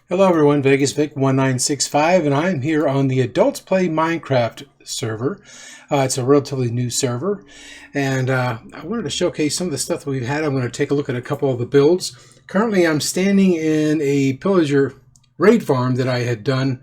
Hello everyone, VegasVic1965, and I'm here on the Adults Play Minecraft server. It's a relatively new server, and I wanted to showcase some of the stuff that we've had. I'm going to take a look at a couple of the builds. Currently, I'm standing in a pillager raid farm that I had done,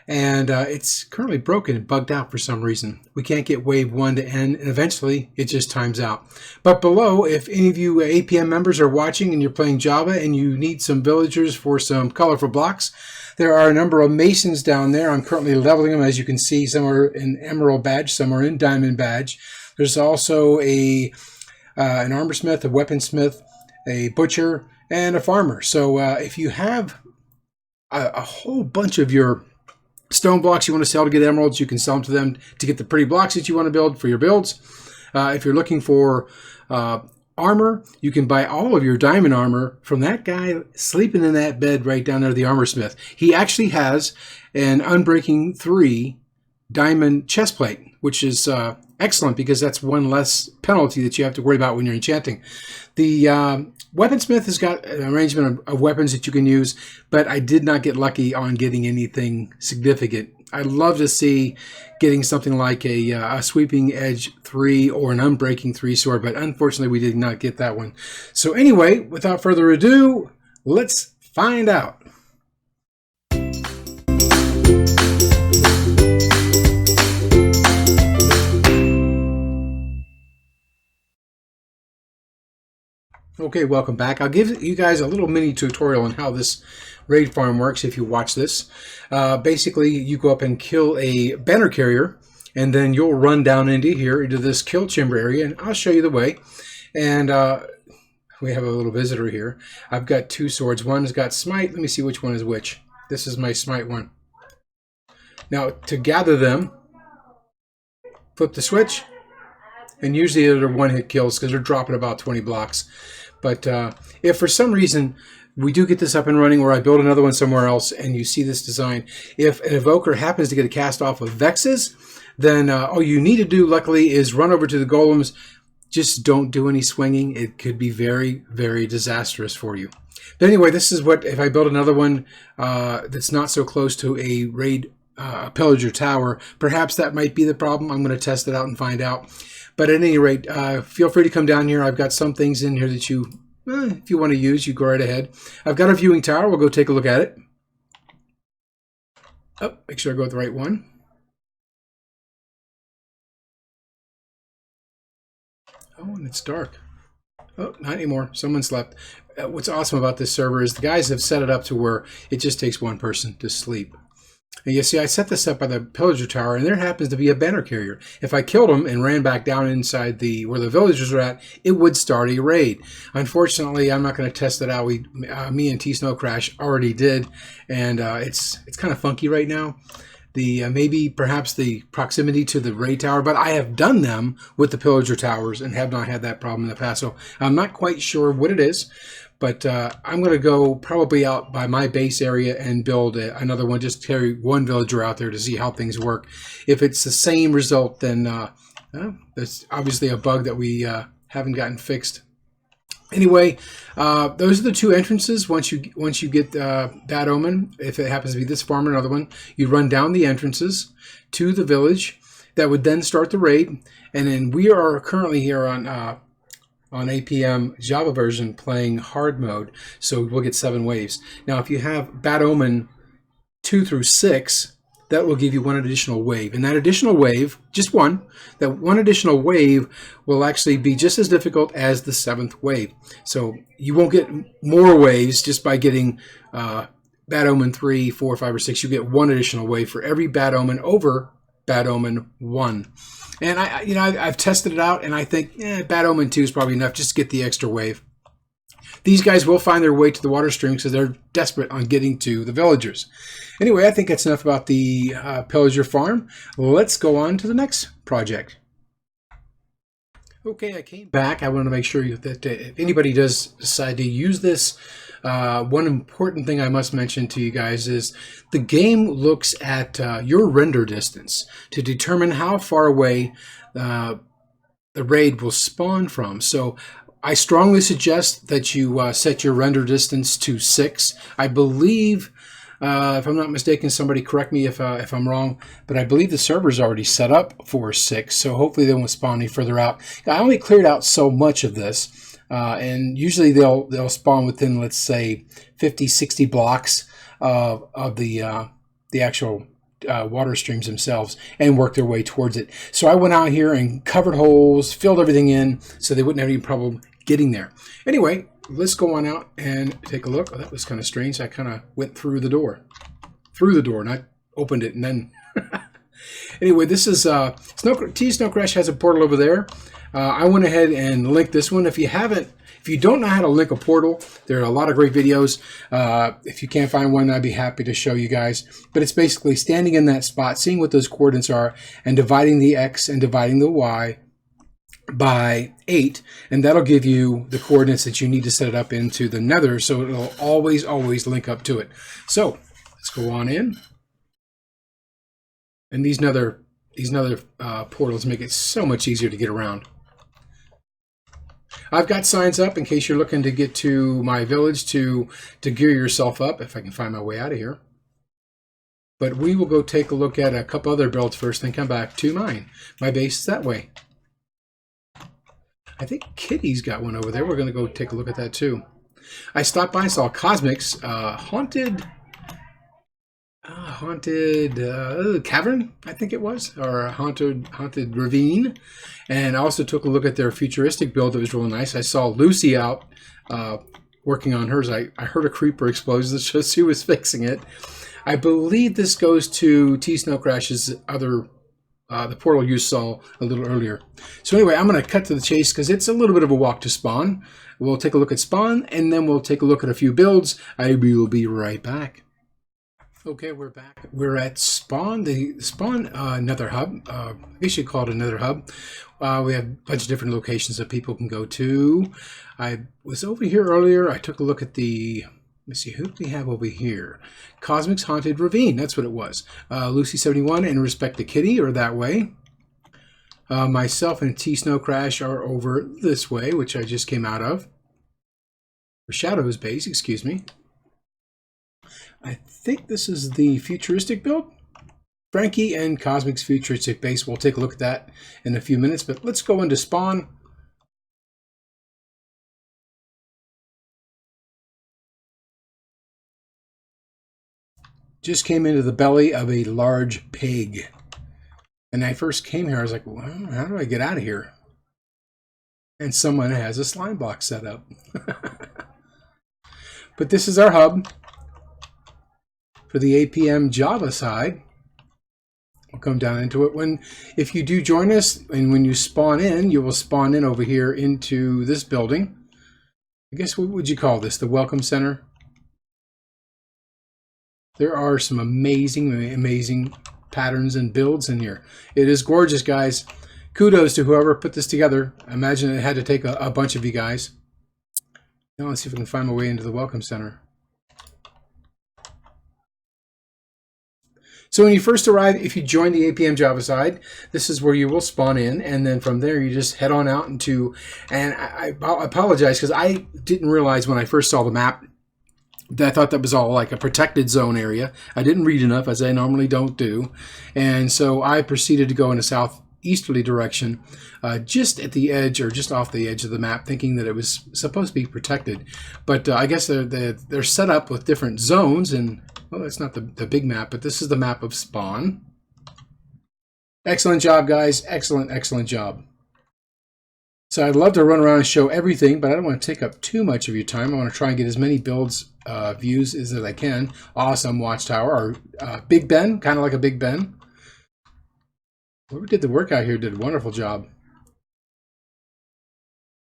and it's currently broken and bugged out for some reason. We can't get wave 1 to end, and eventually it just times out. But below, if any of you APM members are watching and you're playing Java and you need some villagers for some colorful blocks, there are a number of masons down there. I'm currently leveling them. As you can see, some are in emerald badge, some are in diamond badge. There's also an armorsmith, a weaponsmith, a butcher, and a farmer. So if you have a whole bunch of your stone blocks you want to sell to get emeralds, you can sell them to them to get the pretty blocks that you want to build for your builds. If you're looking for armor, you can buy all of your diamond armor from that guy sleeping in that bed right down there, the armorsmith. He actually has an Unbreaking 3 diamond chestplate, which is excellent because that's one less penalty that you have to worry about when you're enchanting. The weaponsmith has got an arrangement of weapons that you can use, but I did not get lucky on getting anything significant. I'd love to see getting something like a sweeping edge 3 or an unbreaking 3 sword, but unfortunately we did not get that one. So anyway, without further ado, let's find out. Okay, welcome back. I'll give you guys a little mini tutorial on how this raid farm works if you watch this. Basically, you go up and kill a banner carrier, and then you'll run down into here, into this kill chamber area, and I'll show you the way. And we have a little visitor here. I've got two swords. One's got smite. Let me see which one is which. This is my smite one. Now, to gather them, flip the switch, and usually they're one-hit kills because they're dropping about 20 blocks. But if for some reason we do get this up and running, or I build another one somewhere else and you see this design, if an evoker happens to get a cast off of Vexes, then all you need to do, luckily, is run over to the golems. Just don't do any swinging. It could be very, very disastrous for you. But anyway, this is what, if I build another one that's not so close to a raid pillager tower, perhaps that might be the problem. I'm going to test it out and find out. But at any rate, feel free to come down here. I've got some things in here that you, if you want to use, you go right ahead. I've got a viewing tower. We'll go take a look at it. Oh, make sure I go with the right one. Oh, and it's dark. Oh, not anymore. Someone slept. What's awesome about this server is the guys have set it up to where it just takes one person to sleep. And you see, I set this up by the pillager tower, and there happens to be a banner carrier. If I killed him and ran back down inside where the villagers are at, it would start a raid. Unfortunately, I'm not going to test it out. Me and T-Snow Crash already did, and it's kind of funky right now. Maybe perhaps the proximity to the raid tower, but I have done them with the pillager towers and have not had that problem in the past. So I'm not quite sure what it is. But I'm going to go probably out by my base area and build another one, just carry one villager out there to see how things work. If it's the same result, then that's obviously a bug that we haven't gotten fixed. Anyway, those are the two entrances. Once you get Bad Omen, if it happens to be this farm or another one, you run down the entrances to the village. That would then start the raid. And then we are currently here on APM Java version playing hard mode, so we'll get 7 waves. Now, if you have Bad Omen 2 through 6, that will give you one additional wave. And that additional wave, just one, that one additional wave will actually be just as difficult as the 7th wave. So you won't get more waves just by getting Bad Omen 3, 4, 5, or 6. You get one additional wave for every Bad Omen over Bad Omen 1. And I've tested it out, and I think Bad Omen 2 is probably enough just to get the extra wave. These guys will find their way to the water stream because they're desperate on getting to the villagers. Anyway, I think that's enough about the pillager farm. Let's go on to the next project. Okay, I came back. I want to make sure that if anybody does decide to use this, one important thing I must mention to you guys is the game looks at your render distance to determine how far away the raid will spawn from. So I strongly suggest that you set your render distance to 6. I believe, if I'm not mistaken, somebody correct me if I'm wrong, but I believe the server's already set up for 6, so hopefully they won't spawn any further out. I only cleared out so much of this, and usually they'll spawn within, let's say, 50, 60 blocks of the actual water streams themselves and work their way towards it. So I went out here and covered holes, filled everything in so they wouldn't have any problem getting there. Anyway, let's go on out and take a look. Oh, that was kind of strange. I kind of went through the door, not opened it and then. Anyway, this is Snow Crash has a portal over there. I went ahead and linked this one. If you don't know how to link a portal, there are a lot of great videos. If you can't find one, I'd be happy to show you guys. But it's basically standing in that spot, seeing what those coordinates are, and dividing the X and dividing the Y by 8. And that'll give you the coordinates that you need to set it up into the Nether, so it'll always link up to it. So let's go on in. And these Nether portals make it so much easier to get around. I've got signs up in case you're looking to get to my village to gear yourself up, if I can find my way out of here. But we will go take a look at a couple other builds first, then come back to mine. My base is that way. I think Kitty's got one over there. We're going to go take a look at that too. I stopped by and saw Cosmic's haunted cavern, I think it was, or a haunted ravine. And I also took a look at their futuristic build that was really nice. I saw Lucy out working on hers. I heard a creeper explode, so she was fixing it. I believe this goes to T Snow Crash's other the portal you saw a little earlier. So anyway, I'm going to cut to the chase because it's a little bit of a walk to spawn. We'll take a look at spawn, and then we'll take a look at a few builds. I will be right back. Okay, we're back. We're at Spawn, the Spawn Nether Hub. I guess you call it a Nether Hub. We have a bunch of different locations that people can go to. I was over here earlier. I took a look at the, let's see, who do we have over here? Cosmic's Haunted Ravine, that's what it was. Lucy71 and Respect the Kitty are that way. Myself and T Snow Crash are over this way, which I just came out of. Or Shadow's base, excuse me. I think this is the futuristic build. Frankie and Cosmic's futuristic base. We'll take a look at that in a few minutes, but let's go into spawn. Just came into the belly of a large pig. And I first came here, I was like, well, how do I get out of here? And someone has a slime block set up. But this is our hub. For the APM Java side, we'll come down into it. If you do join us, and when you spawn in, you will spawn in over here into this building. I guess, what would you call this? The Welcome Center? There are some amazing patterns and builds in here. It is gorgeous, guys. Kudos to whoever put this together. I imagine it had to take a bunch of you guys. Now let's see if we can find my way into the Welcome Center. So when you first arrive, if you join the APM Java side, this is where you will spawn in, and then from there you just head on out into, and I apologize because I didn't realize when I first saw the map that I thought that was all like a protected zone area. I didn't read enough, as I normally don't do, and so I proceeded to go in a southeasterly direction, just at the edge, or just off the edge of the map, thinking that it was supposed to be protected. But I guess they're set up with different zones, and well, that's not the big map, but this is the map of spawn. Excellent job, guys. Excellent job. So I'd love to run around and show everything, but I don't want to take up too much of your time. I want to try and get as many builds, views as I can. Awesome watchtower, or Big Ben, kind of like a Big Ben. Whoever did the work out here did a wonderful job.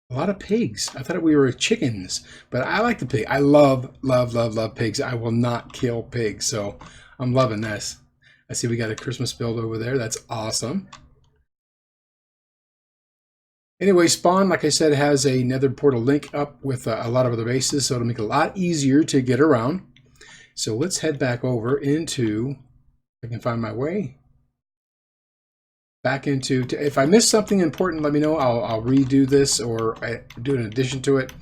A lot of pigs. I thought we were chickens, but I like the pig. I love pigs. I will not kill pigs, so I'm loving this. I see we got a Christmas build over there. That's awesome. Anyway, Spawn, like I said, has a Nether portal link up with a lot of other bases, so it'll make it a lot easier to get around. So let's head back over into, if I can find my way, back into, if I miss something important, let me know. I'll redo this or do an addition to it.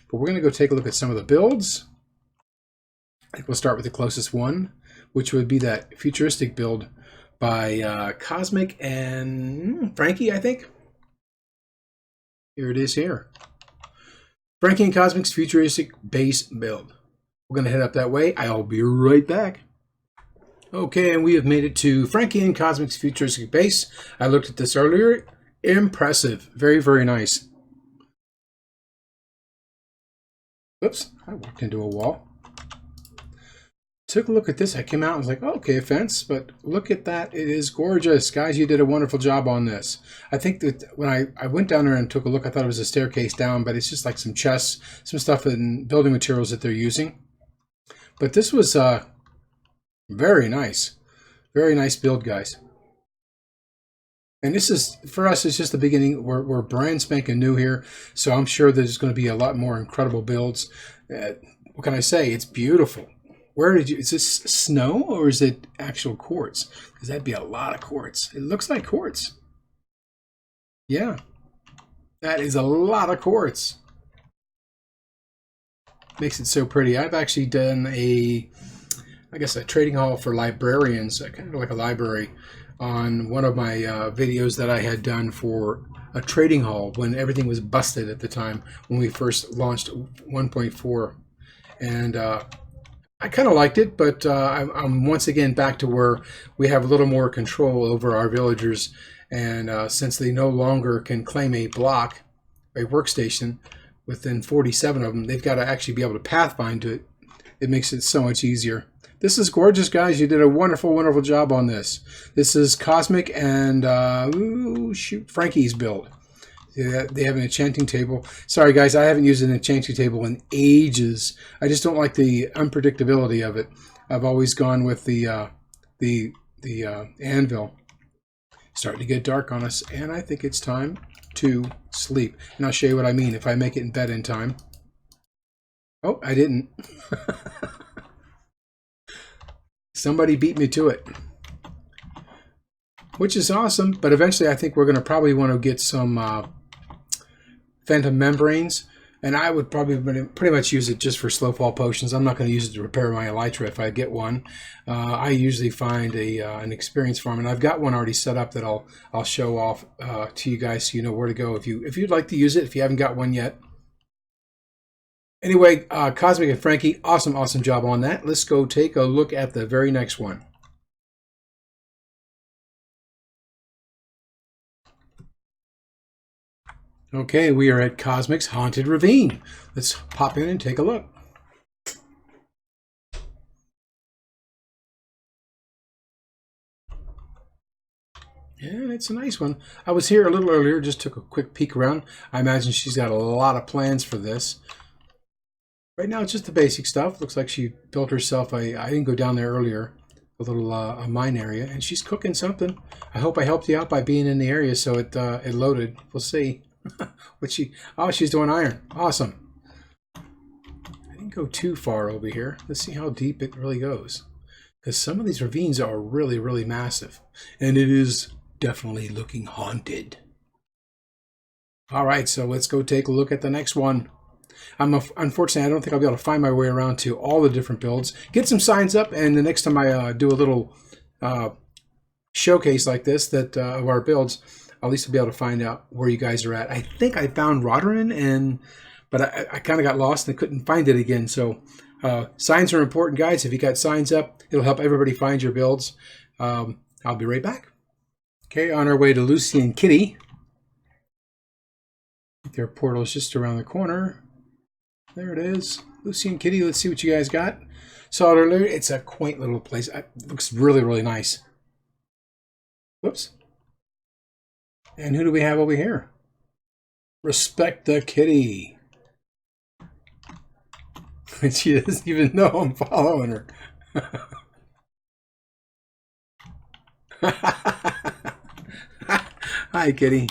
But we're going to go take a look at some of the builds. I think we'll start with the closest one, which would be that Futuristic build by Cosmic and Frankie, I think. Here it is here. Frankie and Cosmic's Futuristic base build. We're going to head up that way. I'll be right back. Okay, and we have made it to Frankie and Cosmic's Futuristic base. I looked at this earlier. Impressive. Very, very nice. Oops, I walked into a wall. Took a look at this. I came out and was like, oh, okay, a fence, but look at that. It is gorgeous. Guys, you did a wonderful job on this. I think that when I went down there and took a look, I thought it was a staircase down, but it's just like some chests, some stuff and building materials that they're using. But this was very nice. Very nice build, guys. And this is, for us, it's just the beginning. We're brand spanking new here, so I'm sure there's going to be a lot more incredible builds. What can I say? It's beautiful. Where did you, is this snow or is it actual quartz? Because that'd be a lot of quartz. It looks like quartz. Yeah, that is a lot of quartz. Makes it so pretty. I've actually done I guess a trading hall for librarians, kind of like a library, on one of my videos that I had done for a trading hall when everything was busted at the time when we first launched 1.4. And I kind of liked it, but I'm once again back to where we have a little more control over our villagers. And since they no longer can claim a block, a workstation, within 47 of them, they've got to actually be able to pathfind to it. It makes it so much easier. This is gorgeous, guys. You did a wonderful, wonderful job on this. This is Cosmic and Frankie's build. They have an enchanting table. Sorry, guys, I haven't used an enchanting table in ages. I just don't like the unpredictability of it. I've always gone with the anvil. Starting to get dark on us, and I think it's time to sleep. And I'll show you what I mean if I make it in bed in time. Oh, I didn't. Somebody beat me to it, which is awesome. But eventually, I think we're going to probably want to get some phantom membranes, and I would probably pretty much use it just for slow fall potions. I'm not going to use it to repair my elytra if I get one. I usually find an experience farm, and I've got one already set up that I'll show off to you guys so you know where to go if you'd like to use it if you haven't got one yet. Anyway, Cosmic and Frankie, awesome, awesome job on that. Let's go take a look at the very next one. Okay, we are at Cosmic's Haunted Ravine. Let's pop in and take a look. Yeah, it's a nice one. I was here a little earlier, just took a quick peek around. I imagine she's got a lot of plans for this. Right now, it's just the basic stuff. Looks like she built herself I didn't go down there earlier, a little a mine area, and she's cooking something. I hope I helped you out by being in the area so it loaded. We'll see. Oh, she's doing iron. Awesome. I didn't go too far over here. Let's see how deep it really goes, because some of these ravines are really, really massive, and it is definitely looking haunted. All right, so let's go take a look at the next one. Unfortunately, I don't think I'll be able to find my way around to all the different builds. Get some signs up, and the next time I do a little showcase like this of our builds, at least I'll be able to find out where you guys are at. I think I found Ravine, but I kind of got lost and couldn't find it again. So signs are important, guys. If you got signs up, it'll help everybody find your builds. I'll be right back. Okay, on our way to Lucy and Kitty. Their portal's just around the corner. There it is. Lucy and Kitty, let's see what you guys got. Saw it earlier. It's a quaint little place. It looks really, really nice. Whoops. And who do we have over here? Respect the Kitty. And she doesn't even know I'm following her. Hi, Kitty.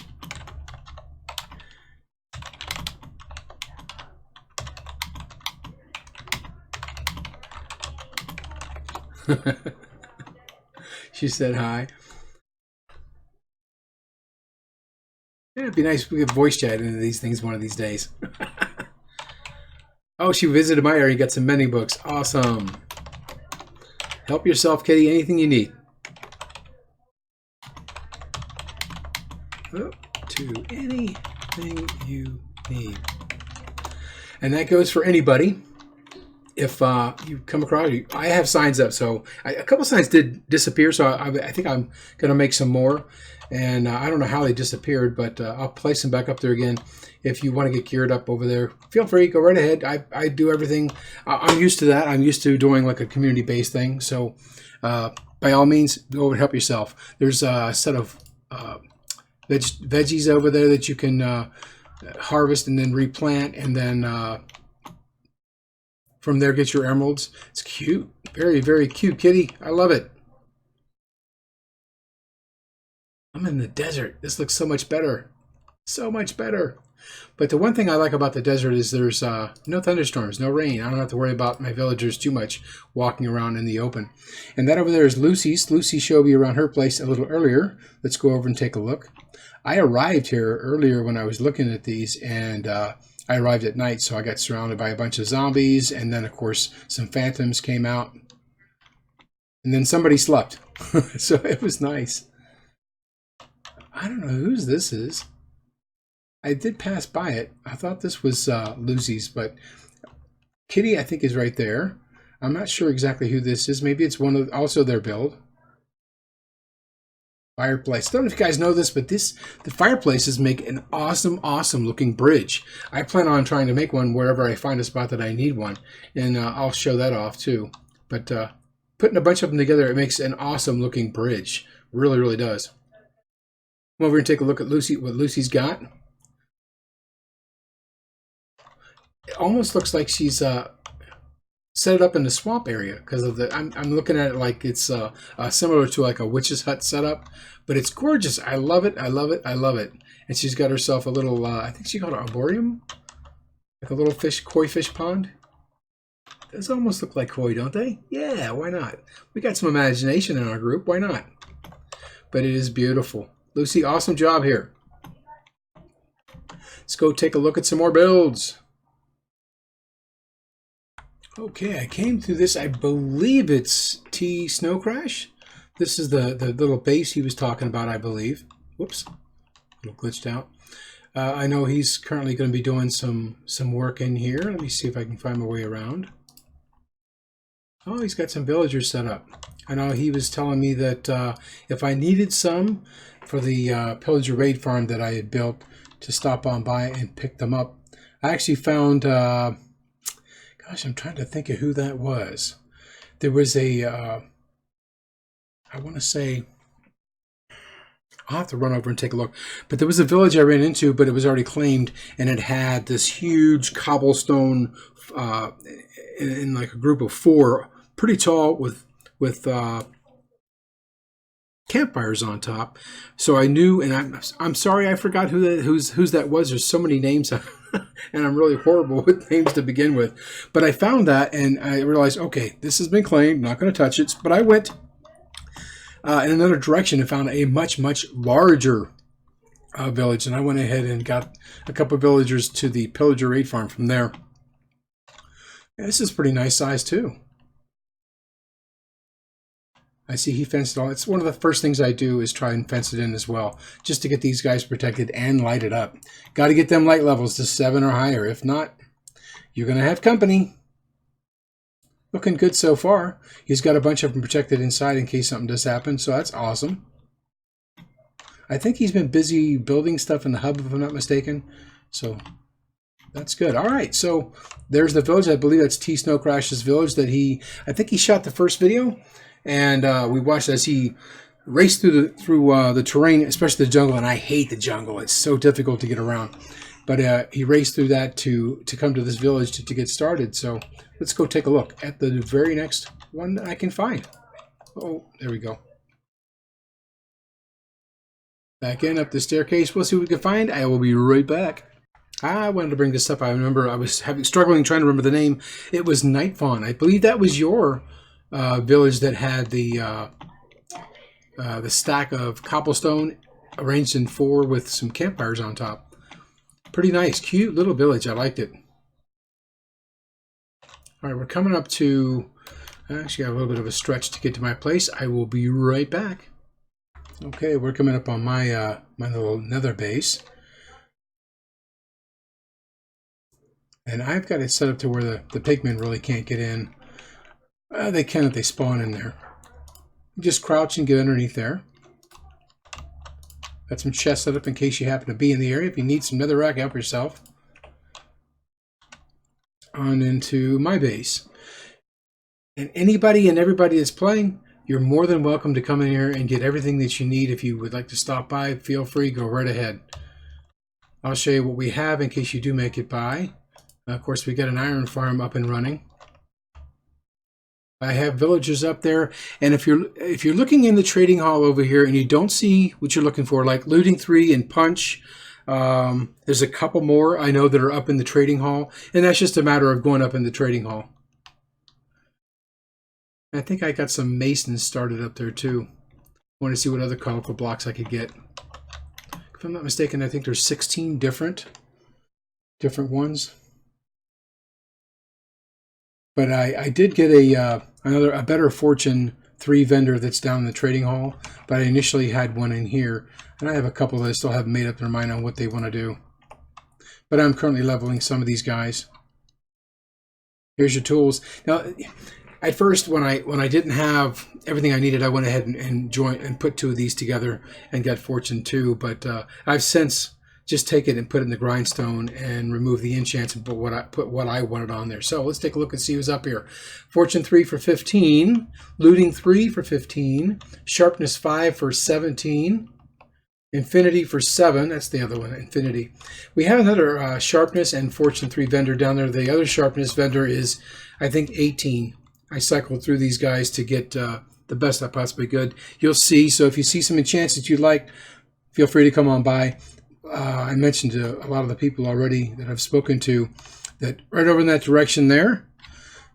She said hi. It'd be nice if we could voice chat into these things one of these days. Oh, she visited my area, got some mending books. Awesome. Help yourself, Kitty. Anything you need. Oh, to anything you need. And that goes for anybody. If you come across, I have signs up, so a couple signs did disappear, so I think I'm going to make some more. And I don't know how they disappeared, but I'll place them back up there again. If you want to get geared up over there, feel free, go right ahead. I do everything. I'm used to that. I'm used to doing like a community-based thing. So by all means, go and help yourself. There's a set of veggies over there that you can harvest and then replant, and then from there get your emeralds. It's cute. Very, very cute, Kitty. I love it. I'm in the desert. This looks so much better. So much better. But the one thing I like about the desert is there's no thunderstorms, no rain. I don't have to worry about my villagers too much walking around in the open. And that over there is Lucy's. Lucy showed me around her place a little earlier. Let's go over and take a look. I arrived here earlier when I was looking at these, and I arrived at night, so I got surrounded by a bunch of zombies, and then, of course, some phantoms came out. And then somebody slept. So it was nice. I don't know whose this is. I did pass by it. I thought this was Lucy's, but Kitty, I think, is right there. I'm not sure exactly who this is. Maybe it's one of also their build. Fireplace. I don't know if you guys know this, but the fireplaces make an awesome, awesome looking bridge. I plan on trying to make one wherever I find a spot that I need one, and I'll show that off too. But putting a bunch of them together, it makes an awesome looking bridge. Really, really does. Come over and take a look at Lucy. What Lucy's got. It almost looks like she's set it up in the swamp area because of the. I'm looking at it like it's similar to like a witch's hut setup, but it's gorgeous. I love it. I love it. I love it. And she's got herself a little. I think she called it arboreum, like a little koi fish pond. Those almost look like koi, don't they? Yeah, why not? We got some imagination in our group. Why not? But it is beautiful. Lucy, awesome job here. Let's go take a look at some more builds. Okay, I came through this. I believe it's T Snow Crash. This is the little base he was talking about, I believe. Whoops, a little glitched out. I know he's currently going to be doing some work in here. Let me see if I can find my way around. Oh, he's got some villagers set up. I know he was telling me that if I needed some for the pillager raid farm that I had built, to stop on by and pick them up. I actually found, gosh, I'm trying to think of who that was. There was a, I want to say, I'll have to run over and take a look. But there was a village I ran into, but it was already claimed, and it had this huge cobblestone in like a group of 4, pretty tall with campfires on top. So I knew, and I'm sorry I forgot whose that was. There's so many names, and I'm really horrible with names to begin with. But I found that, and I realized, okay, this has been claimed. Not going to touch it. But I went in another direction and found a much, much larger village, and I went ahead and got a couple of villagers to the pillager raid farm from there. Yeah, this is pretty nice size too. I see he fenced it all. It's one of the first things I do is try and fence it in as well, just to get these guys protected and lighted up. Got to get them light levels to 7 or higher. If not, you're going to have company. Looking good so far. He's got a bunch of them protected inside in case something does happen, so that's awesome. I think he's been busy building stuff in the hub, if I'm not mistaken. So that's good. All right, so there's the village. I believe that's T Snow Crash's village that I think he shot the first video. And we watched as he raced through the terrain, especially the jungle. And I hate the jungle; it's so difficult to get around. But he raced through that to come to this village to get started. So let's go take a look at the very next one that I can find. Oh, there we go. Back in up the staircase. We'll see what we can find. I will be right back. I wanted to bring this up. I remember I was struggling trying to remember the name. It was Night Fawn. I believe that was your village that had the stack of cobblestone arranged in 4 with some campfires on top. Pretty nice, cute little village. I liked it. All right, we're coming up to, I actually got a little bit of a stretch to get to my place. I will be right back. Okay, we're coming up on my my little nether base. And I've got it set up to where the pigmen really can't get in. They can if they spawn in there. Just crouch and get underneath there. Got some chests set up in case you happen to be in the area. If you need some netherrack, help yourself. On into my base. And anybody and everybody that's playing, you're more than welcome to come in here and get everything that you need. If you would like to stop by, feel free, go right ahead. I'll show you what we have in case you do make it by. Of course, we got an iron farm up and running. I have villagers up there, and if you're looking in the trading hall over here and you don't see what you're looking for, like looting 3 and punch, there's a couple more I know that are up in the trading hall, and that's just a matter of going up in the trading hall. I think I got some masons started up there too. I want to see what other colorful blocks I could get. If I'm not mistaken, I think there's 16 different ones. But I did get a better Fortune 3 vendor that's down in the trading hall. But I initially had one in here, and I have a couple that still haven't made up their mind on what they want to do. But I'm currently leveling some of these guys. Here's your tools. Now, at first, when I didn't have everything I needed, I went ahead and joined and put 2 of these together and got Fortune 2. But I've since just take it and put it in the grindstone and remove the enchants and put what I wanted on there. So let's take a look and see who's up here. Fortune 3 for 15, looting 3 for 15, sharpness 5 for 17, infinity for 7. That's the other one, infinity. We have another sharpness and Fortune 3 vendor down there. The other sharpness vendor is, I think, 18. I cycled through these guys to get the best I possibly could. You'll see. So if you see some enchants that you like, feel free to come on by. I mentioned to a lot of the people already that I've spoken to that right over in that direction there,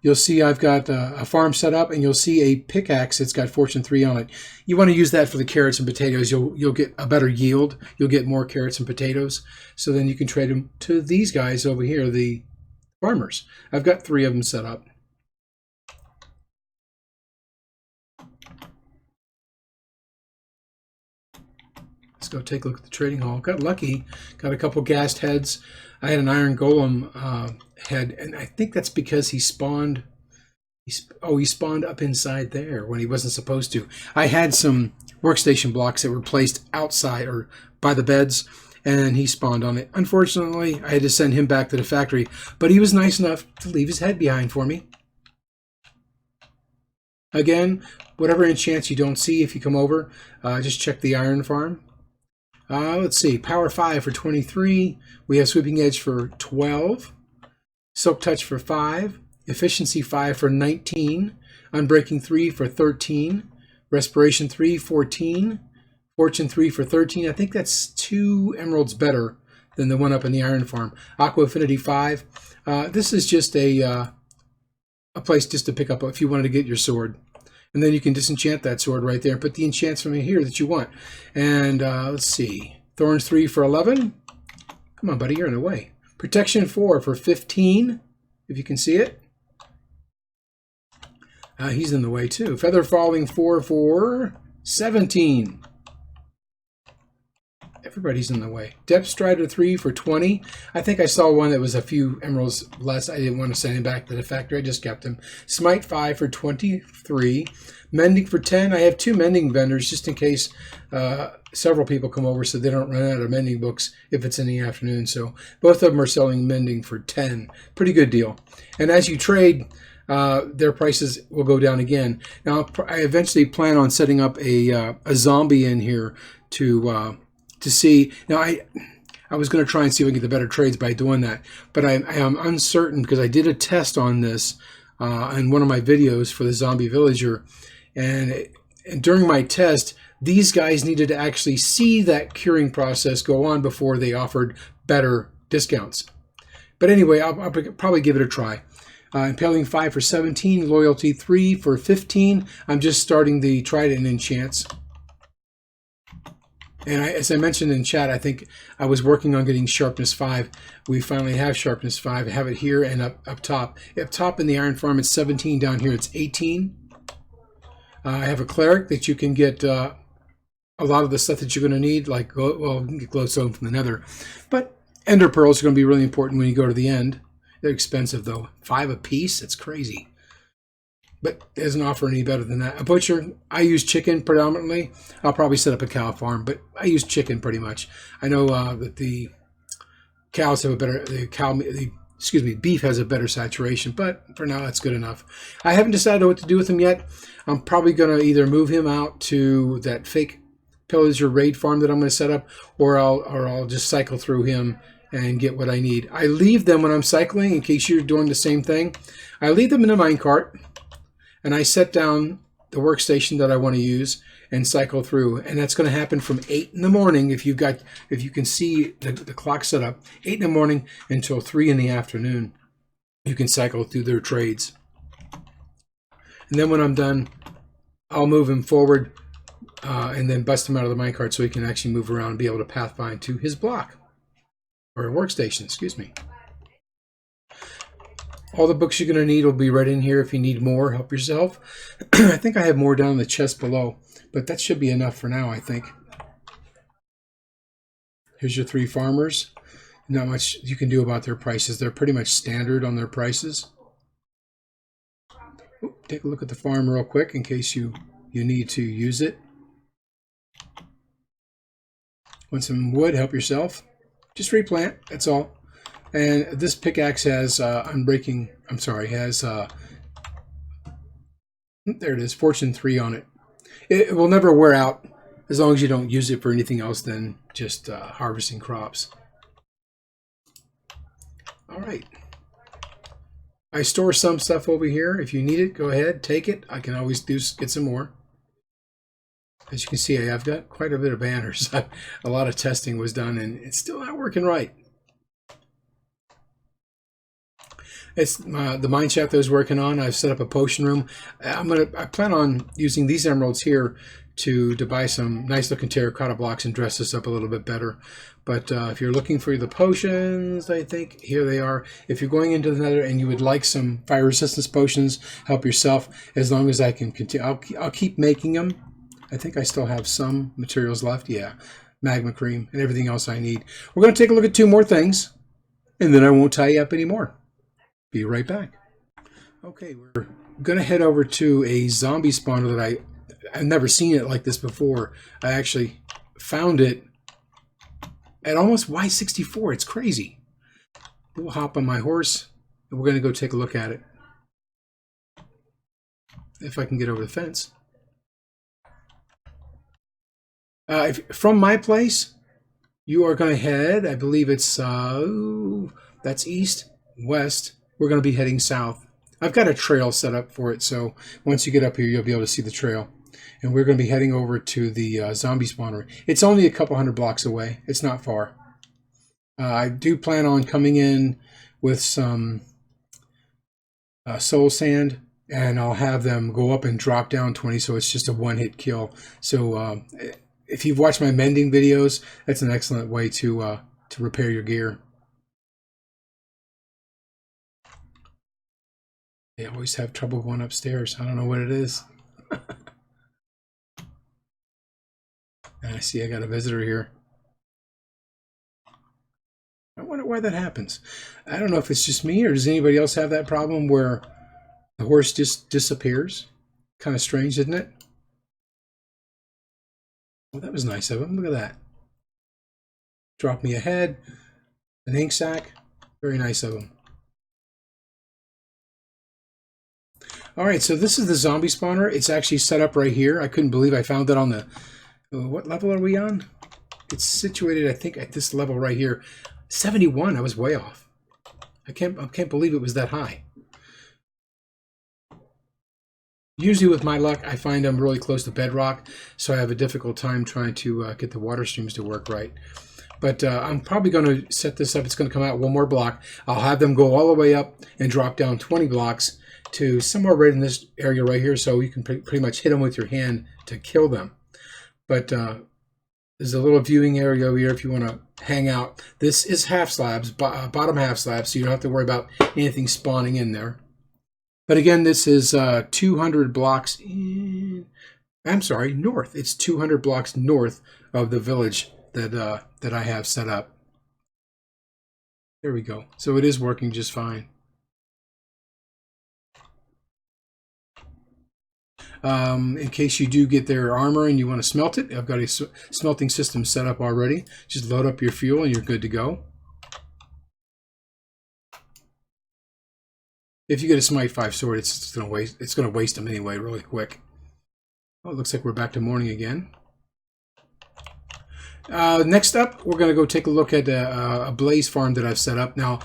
you'll see I've got a farm set up, and you'll see a pickaxe that's got Fortune 3 on it. You want to use that for the carrots and potatoes. You'll get a better yield. You'll get more carrots and potatoes. So then you can trade them to these guys over here, the farmers. I've got 3 of them set up. Let's go take a look at the trading hall. Got lucky. Got a couple gassed heads. I had an iron golem head, and I think that's because he spawned. He spawned up inside there when he wasn't supposed to. I had some workstation blocks that were placed outside or by the beds, and he spawned on it. Unfortunately, I had to send him back to the factory, but he was nice enough to leave his head behind for me. Again, whatever enchants you don't see, if you come over, just check the iron farm. Let's see, power 5 for 23. We have sweeping edge for 12. Silk touch for 5. Efficiency 5 for 19. Unbreaking 3 for 13. Respiration 3, 14. Fortune 3 for 13. I think that's 2 emeralds better than the one up in the iron farm. Aqua Affinity 5. This is just a place just to pick up if you wanted to get your sword. And then you can disenchant that sword right there and put the enchants from here that you want. And let's see. Thorns 3 for 11. Come on, buddy, you're in the way. Protection 4 for 15, if you can see it. He's in the way too. Feather Falling 4 for 17. Everybody's in the way. Depth Strider 3 for 20. I think I saw one that was a few emeralds less. I didn't want to send him back to the factory. I just kept him. Smite 5 for 23. Mending for 10. I have 2 mending vendors just in case several people come over so they don't run out of mending books if it's in the afternoon. So both of them are selling mending for 10. Pretty good deal. And as you trade, their prices will go down again. Now, I eventually plan on setting up a zombie in here to see. Now, I was going to try and see if I can get the better trades by doing that, but I am uncertain because I did a test on this in one of my videos for the zombie villager, and during my test, these guys needed to actually see that curing process go on before they offered better discounts. But anyway, I'll probably give it a try. Impaling 5 for 17, Loyalty 3 for 15. I'm just starting the Trident enchants. And as I mentioned in chat, I think I was working on getting sharpness 5. We finally have sharpness 5. I have it here and up top. Up top in the iron farm, it's 17. Down here, it's 18. I have a cleric that you can get a lot of the stuff that you're going to need, like, well, you can get glowstone from the nether. But ender pearls are going to be really important when you go to the end. They're expensive, though. 5 a piece? That's crazy. But it doesn't offer any better than that. A butcher, I use chicken predominantly. I'll probably set up a cow farm, but I use chicken pretty much. I know that the cows have a better, beef has a better saturation, but for now that's good enough. I haven't decided what to do with him yet. I'm probably going to either move him out to that fake pillager raid farm that I'm going to set up, or I'll just cycle through him and get what I need. I leave them when I'm cycling, in case you're doing the same thing. I leave them in a minecart, and I set down the workstation that I want to use and cycle through. And that's going to happen from 8 in the morning, if you can see the clock set up, 8 in the morning until 3 in the afternoon. You can cycle through their trades. And then when I'm done, I'll move him forward and then bust him out of the minecart so he can actually move around and be able to pathfind to his block. Or workstation, excuse me. All the books you're going to need will be right in here. If you need more, help yourself. I think I have more down in the chest below, but that should be enough for now, I think. Here's your 3 farmers. Not much you can do about their prices. They're pretty much standard on their prices. Take a look at the farm real quick in case you need to use it. Want some wood, help yourself. Just replant, that's all. And this pickaxe has there it is, Fortune 3 on it. It will never wear out as long as you don't use it for anything else than just harvesting crops. All right. I store some stuff over here. If you need it, go ahead, take it. I can always get some more. As you can see, I've got quite a bit of banners. A lot of testing was done, and it's still not working right. It's the mine shaft I was working on. I've set up a potion room. I plan on using these emeralds here to buy some nice looking terracotta blocks and dress this up a little bit better. But if you're looking for the potions, I think here they are. If you're going into the nether and you would like some fire resistance potions, help yourself. As long as I can continue, I'll keep making them. I think I still have some materials left. Yeah, magma cream and everything else I need. We're going to take a look at 2 more things, and then I won't tie you up anymore. Be right back. Okay, we're going to head over to a zombie spawner that I've never seen it like this before. I actually found it at almost Y64. It's crazy. We'll hop on my horse, and we're going to go take a look at it. If I can get over the fence. From my place, you are going to head, I believe it's, that's east, west. We're going to be heading south. I've got a trail set up for it, so once you get up here, you'll be able to see the trail. And we're going to be heading over to the zombie spawner. It's only a couple 100 blocks away. It's not far. I do plan on coming in with some soul sand, and I'll have them go up and drop down 20, so it's just a one-hit kill. So if you've watched my mending videos, that's an excellent way to repair your gear. They always have trouble going upstairs. I don't know what it is. And I see I got a visitor here. I wonder why that happens. I don't know if it's just me, or does anybody else have that problem where the horse just disappears? Kind of strange, isn't it? Well, that was nice of him. Look at that. Drop me a head, an ink sac. Very nice of him. All right, so this is the zombie spawner. It's actually set up right here. I couldn't believe I found it on the... what level are we on? It's situated, I think, at this level right here. 71. I was way off. I can't believe it was that high. Usually with my luck, I find I'm really close to bedrock, so I have a difficult time trying to get the water streams to work right. But I'm probably going to set this up. It's going to come out 1 more block. I'll have them go all the way up and drop down 20 blocks to somewhere right in this area right here, so you can pretty much hit them with your hand to kill them. But There's a little viewing area over here if you want to hang out. This is half slabs, bottom half slabs, so you don't have to worry about anything spawning in there. But again, this is 200 blocks in, I'm sorry, north. It's 200 blocks north of the village that I have set up. There we go. So it is working just fine. In case you do get their armor and you want to smelt it, I've got a smelting system set up already. Just load up your fuel and you're good to go. If you get a Smite 5 sword, it's going to waste them anyway really quick. Oh, it looks like we're back to morning again. Next up, we're going to go take a look at a blaze farm that I've set up. Now,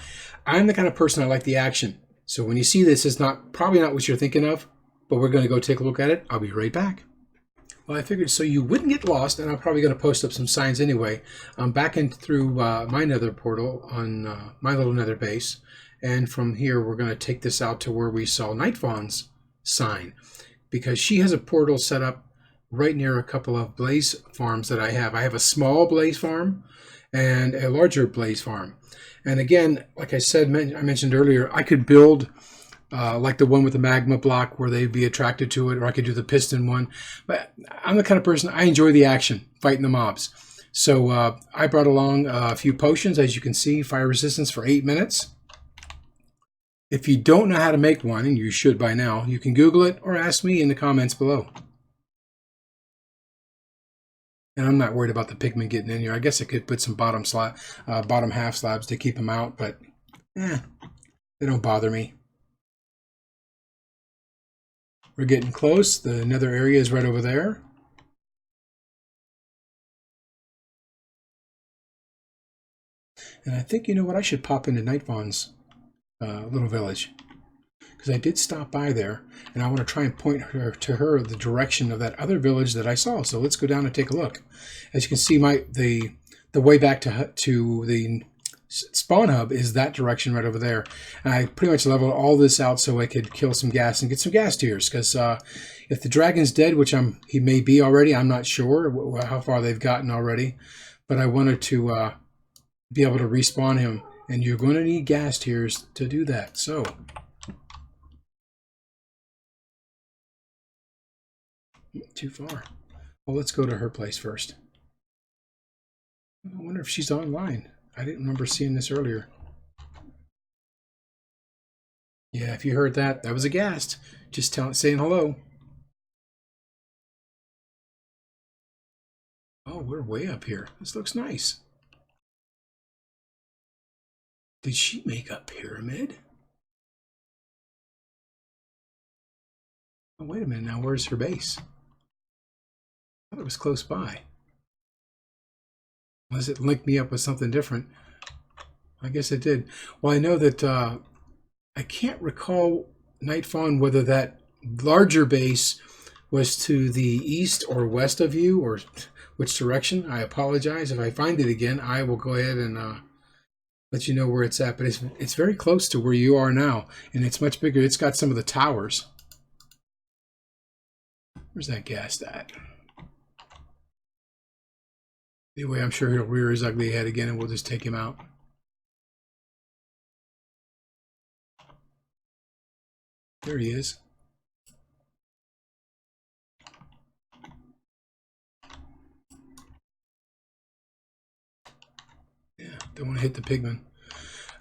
I'm the kind of person I like the action. So when you see this, it's probably not what you're thinking of, but we're going to go take a look at it. I'll be right back. Well, I figured so you wouldn't get lost, and I'm probably going to post up some signs anyway. I'm back in through my nether portal on my little nether base. And from here, we're going to take this out to where we saw Nightfawn's sign, because she has a portal set up right near a couple of blaze farms that I have. I have a small blaze farm and a larger blaze farm. And again, like I said, I mentioned earlier, I could build like the one with the magma block where they'd be attracted to it, or I could do the piston one. But I'm the kind of person, I enjoy the action, fighting the mobs. So I brought along a few potions, as you can see, fire resistance for 8 minutes. If you don't know how to make one, and you should by now, you can Google it or ask me in the comments below. And I'm not worried about the pigmen getting in here. I guess I could put some bottom half slabs to keep them out, but they don't bother me. We're getting close. The nether area is right over there. And I think, you know what, I should pop into Nightfawn's little village, because I did stop by there, and I want to try and point her to the direction of that other village that I saw. So let's go down and take a look. As you can see, the way back to the spawn hub is that direction right over there. And I pretty much leveled all this out so I could kill some gas and get some gas tiers, because if the dragon's dead, which he may be already, I'm not sure how far they've gotten already, but I wanted to be able to respawn him, and you're going to need gas tiers to do that. So too far. Well, let's go to her place first. I wonder if she's online. I didn't remember seeing this earlier. Yeah, if you heard that, that was a ghast. Just saying hello. Oh, we're way up here. This looks nice. Did she make a pyramid? Oh, wait a minute. Now, where's her base? I thought it was close by. Unless it linked me up with something different. I guess it did. Well, I know that I can't recall, Nightfawn, whether that larger base was to the east or west of you, or which direction. I apologize. If I find it again, I will go ahead and let you know where it's at. But it's very close to where you are now, and it's much bigger. It's got some of the towers. Where's that ghast at? Anyway, I'm sure he'll rear his ugly head again, and we'll just take him out. There he is. Yeah, don't want to hit the pigman.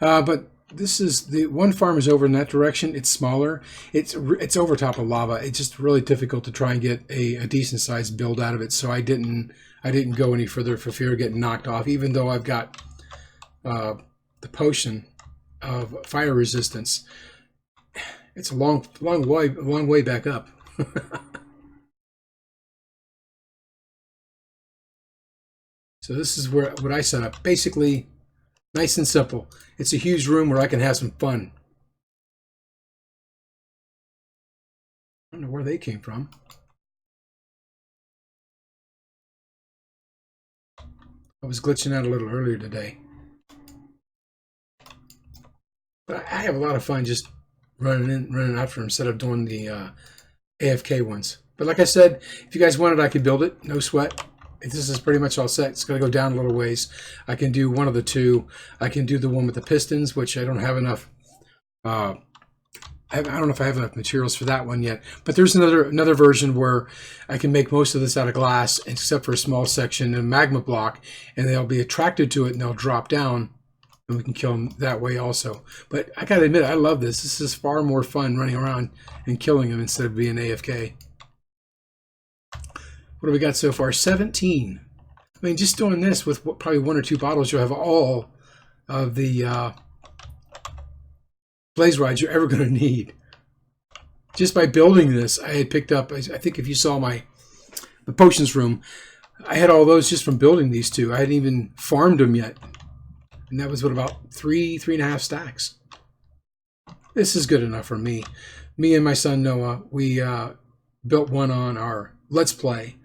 But this is the one farm is over in that direction. It's smaller. It's over top of lava. It's just really difficult to try and get a decent sized build out of it. So I didn't go any further for fear of getting knocked off. Even though I've got the potion of fire resistance, it's a long way back up. So this is what I set up. Basically, nice and simple. It's a huge room where I can have some fun. I don't know where they came from. I was glitching out a little earlier today. But I have a lot of fun just running out for them instead of doing the AFK ones. But like I said, if you guys wanted, I could build it. No sweat. this is pretty much all set. It's going to go down a little ways. I can do one of the two. I can do the one with the pistons, which I don't have enough. I don't know if I have enough materials for that one yet. But there's another version where I can make most of this out of glass, except for a small section and a magma block, and they'll be attracted to it and they'll drop down, and we can kill them that way also. But I gotta admit, I love this. This is far more fun running around and killing them instead of being AFK. What do we got so far? 17. I mean, just doing this with probably 1 or 2 bottles, you'll have all of the blaze rods you're ever going to need. Just by building this, I had picked up, I think if you saw the potions room, I had all those just from building these two. I hadn't even farmed them yet. And that was what, about 3.5 stacks. This is good enough for me. Me and my son Noah, we built one on our Let's Play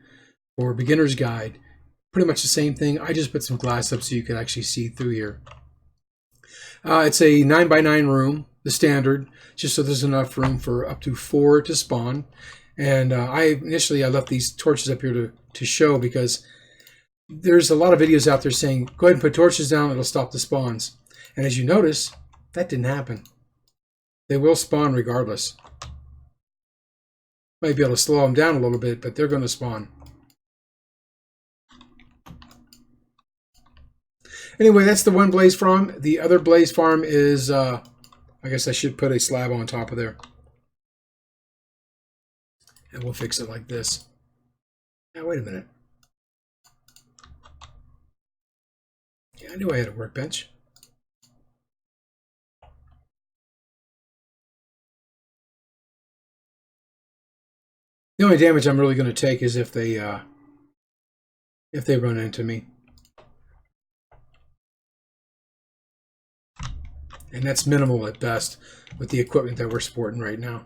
for Beginner's Guide. Pretty much the same thing. I just put some glass up so you could actually see through here. It's a 9x9 room, the standard, just so there's enough room for up to 4 to spawn. And initially I left these torches up here to show, because there's a lot of videos out there saying, go ahead and put torches down, it'll stop the spawns. And as you notice, that didn't happen. They will spawn regardless. Might be able to slow them down a little bit, but they're going to spawn. Anyway, that's the one blaze farm. The other blaze farm is, I guess I should put a slab on top of there. And we'll fix it like this. Now, wait a minute. Yeah, I knew I had a workbench. The only damage I'm really going to take is if they run into me. And that's minimal at best with the equipment that we're sporting right now.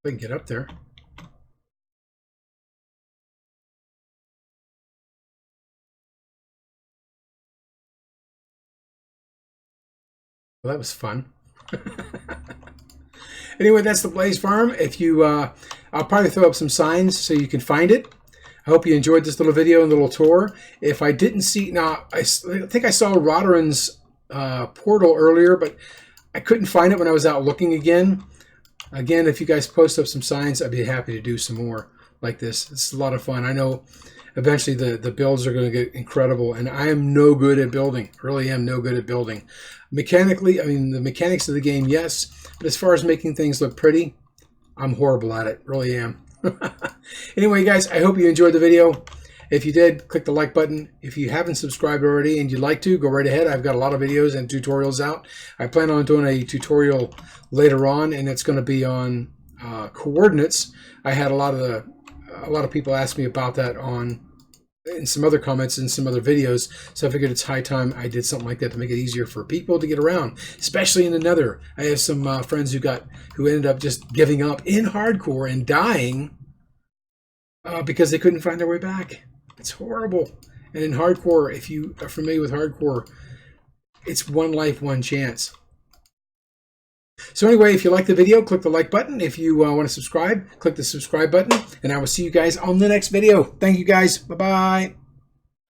We can get up there. Well, that was fun. Anyway, that's the Blaze Farm. If you, I'll probably throw up some signs so you can find it. I hope you enjoyed this little video and little tour. If I didn't see, now I think I saw Rodarin's portal earlier, but I couldn't find it when I was out looking again. Again, if you guys post up some signs, I'd be happy to do some more like this. It's a lot of fun. I know eventually the builds are going to get incredible, and I am no good at building. Really am no good at building. Mechanically, I mean, the mechanics of the game, yes, but as far as making things look pretty, I'm horrible at it. Really am. Anyway, guys, I hope you enjoyed the video. If you did, click the like button. If you haven't subscribed already and you'd like to, go right ahead. I've got a lot of videos and tutorials out. I plan on doing a tutorial later on, and it's going to be on coordinates. I had a lot of people ask me about that in some other comments and some other videos, so I figured it's high time I did something like that to make it easier for people to get around, especially in the Nether. I have some friends who ended up just giving up in hardcore and dying because they couldn't find their way back. It's horrible. And in hardcore, if you are familiar with hardcore, it's one life, one chance. So anyway, if you like the video, click the like button. If you want to subscribe, click the subscribe button. And I will see you guys on the next video. Thank you guys. Bye-bye.